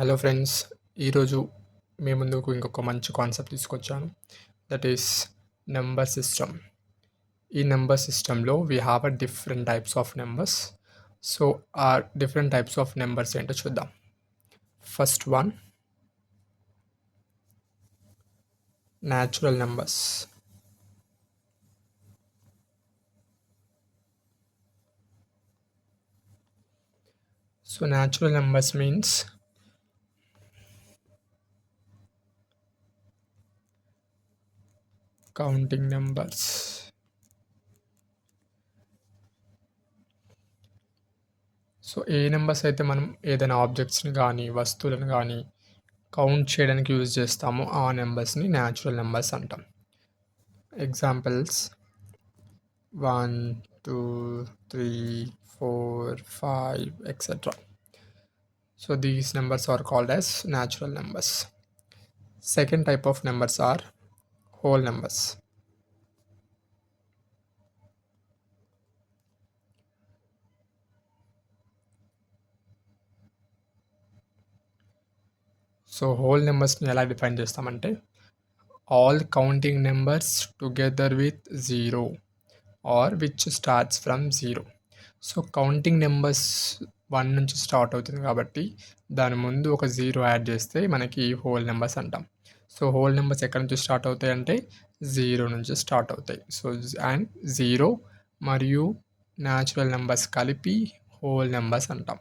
Hello friends, ఈరోజు మీ ముందుకు ఇంకొక మంచి కాన్సెప్ట్ తీసుకొచ్చాను. That is number system. ఈ నెంబర్ సిస్టంలో we have a different types of numbers. So ఆ డిఫరెంట్ టైప్స్ ఆఫ్ నెంబర్స్ ఏంటో చూద్దాం. First one, natural numbers. So natural numbers means counting numbers. So ఏ నెంబర్స్ అయితే మనం ఏదైనా ఆబ్జెక్ట్స్ని కానీ వస్తువులను కానీ కౌంట్ చేయడానికి యూజ్ చేస్తామో ఆ నెంబర్స్ని న్యాచురల్ నెంబర్స్ అంటాం. Examples 1, 2, 3, 4, 5, etc. So these numbers are called as natural numbers. Second type of numbers are whole numbers. So whole నెంబర్స్ని ఎలా డిఫైన్ చేస్తామంటే all counting numbers together with zero or which starts from zero. So counting numbers 1 నుంచి start అవుతుంది కాబట్టి దాని ముందు ఒక zero add చేస్తే మనకి హోల్ నెంబర్స్ అంటాం. సో హోల్ నెంబర్స్ ఎక్కడి నుంచి స్టార్ట్ అవుతాయి అంటే జీరో నుంచి స్టార్ట్ అవుతాయి. సో అండ్ జీరో మరియు న్యాచురల్ నెంబర్స్ కలిపి హోల్ నెంబర్స్ అంటాం.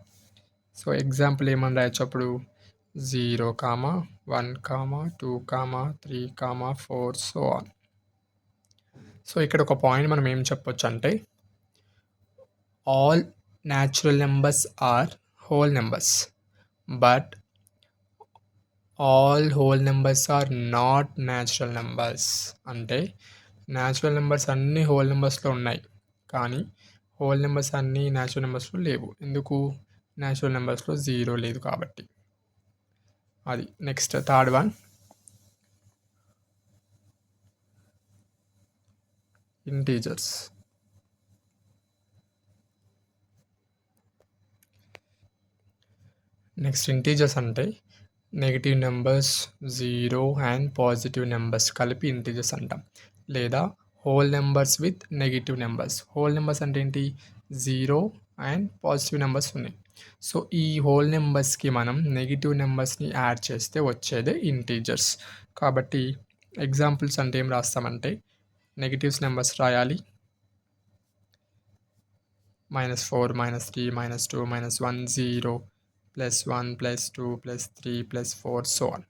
సో ఎగ్జాంపుల్ ఏమని రాయొచ్చు అప్పుడు 0, 1, 2, 3, 4 సో ఆన్. సో ఇక్కడ ఒక పాయింట్ మనం ఏం చెప్పొచ్చు అంటే all natural numbers are whole numbers, but all whole numbers are not natural numbers. అంటే న్యాచురల్ నెంబర్స్ అన్నీ హోల్ నెంబర్స్లో ఉన్నాయి, కానీ హోల్ నెంబర్స్ అన్నీ న్యాచురల్ నెంబర్స్లో లేవు. ఎందుకు? న్యాచురల్ నెంబర్స్లో జీరో లేదు కాబట్టి. అది next third one, integers. Next integers అంటే negative numbers, zero and positive numbers కలిపి ఇంటీజర్స్ అంటాం. లేదా whole numbers with negative numbers. Whole numbers అంటే ఏంటి? జీరో అండ్ పాజిటివ్ నెంబర్స్ ఉన్నాయి. సో ఈ హోల్ నెంబర్స్కి మనం నెగిటివ్ నెంబర్స్ని యాడ్ చేస్తే వచ్చేదే ఇంటీజర్స్. కాబట్టి ఎగ్జాంపుల్స్ అంటే ఏం రాస్తామంటే నెగిటివ్స్ నెంబర్స్ రాయాలి. -4, -3, -2, -1, 0, +1, +2, +3, +4 సో ఆన్.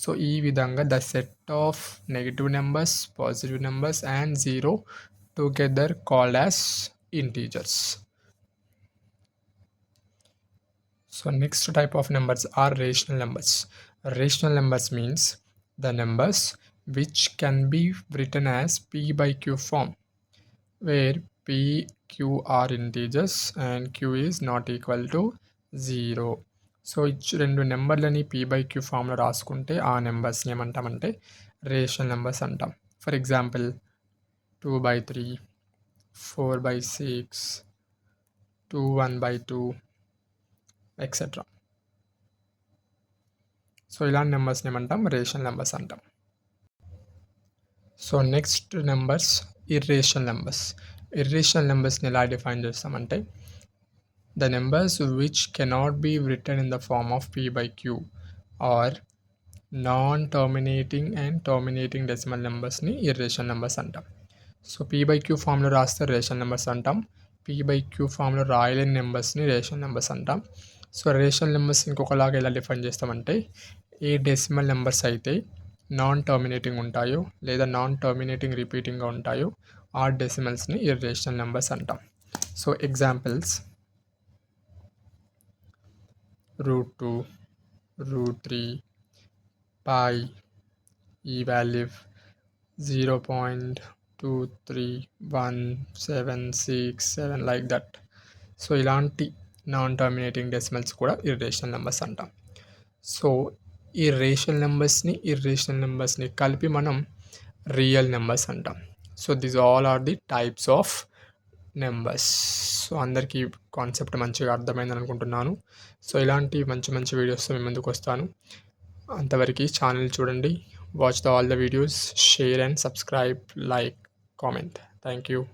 సో ఈ విధంగా the set of negative numbers, positive numbers and zero together called as integers. So next type of numbers are rational numbers. Rational numbers means the numbers which can be written as p by q form, where p, q are integers and q is not equal to 0. So ఇచ్చి రెండు నెంబర్లని p by q ఫామ్లో రాసుకుంటే ఆ నెంబర్స్ని ఏమంటామంటే rational numbers అంటాం. For example 2/3, 4/6, 1/2 etcetera. So ఇలాంటి నెంబర్స్ని ఏమంటాం? రేషనల్ నెంబర్స్ అంటాం. So next numbers irrational numbers. Irrational నెంబర్స్ని ఎలా డిఫైన్ చేస్తామంటే the numbers which cannot be written in the form of p by q or non terminating and terminating decimal నెంబర్స్ని irrational numbers అంటాం. So p by q ఫామ్లో రాస్తే rational numbers అంటాం. p by q ఫామ్లో రాయలేని నెంబర్స్ని rational numbers అంటాం. So rational numbers ఇంకొకలాగా ఎలా డిఫైన్ చేస్తామంటే ఏ డెసిమల్ నెంబర్స్ అయితే నాన్ టర్మినేటింగ్ ఉంటాయో లేదా నాన్ టర్మినేటింగ్ రిపీటింగ్గా ఉంటాయో ఆ డెసిమల్స్ని ఇర్రేషనల్ నెంబర్స్ అంటాం. సో ఎగ్జాంపుల్స్ √2, √3, పై, ఈ వాల్యూ 0.23177 లైక్ దట్. సో ఇలాంటి నాన్ టర్మినేటింగ్ డెసిమల్స్ కూడా ఇర్రేషనల్ నెంబర్స్ అంటాం. సో ఈ రేషనల్ నెంబర్స్ని ఇర్రేషనల్ నెంబర్స్ని కలిపి మనం రియల్ నెంబర్స్ అంటాం. So these all are the types of numbers. So, అందరికీ కాన్సెప్ట్ మంచిగా అర్థమైందని అనుకుంటున్నాను. సో, ఇలాంటి మంచి మంచి వీడియోస్‌తో మీ ముందుకొస్తాను. అంతవరకి ఛానల్ చూడండి. Watch all the videos, share and subscribe, like, comment. Thank you.